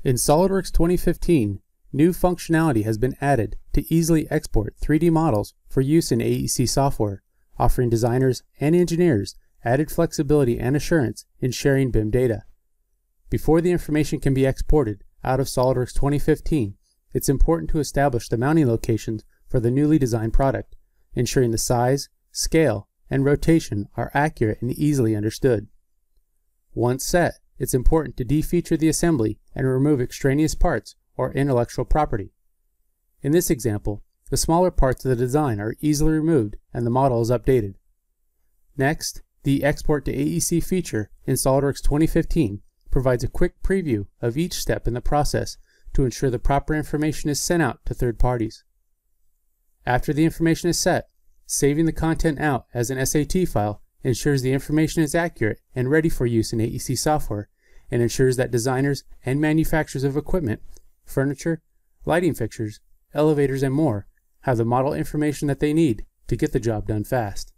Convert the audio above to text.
In SOLIDWORKS 2015, new functionality has been added to easily export 3D models for use in AEC software, offering designers and engineers added flexibility and assurance in sharing BIM data. Before the information can be exported out of SOLIDWORKS 2015, it's important to establish the mounting locations for the newly designed product, ensuring the size, scale, and rotation are accurate and easily understood. Once set, it's important to defeature the assembly and remove extraneous parts or intellectual property. In this example, the smaller parts of the design are easily removed and the model is updated. Next, the Export to AEC feature in SOLIDWORKS 2015 provides a quick preview of each step in the process to ensure the proper information is sent out to third parties. After the information is set, saving the content out as an SAT file ensures the information is accurate and ready for use in AEC software, and ensures that designers and manufacturers of equipment, furniture, lighting fixtures, elevators, and more have the model information that they need to get the job done fast.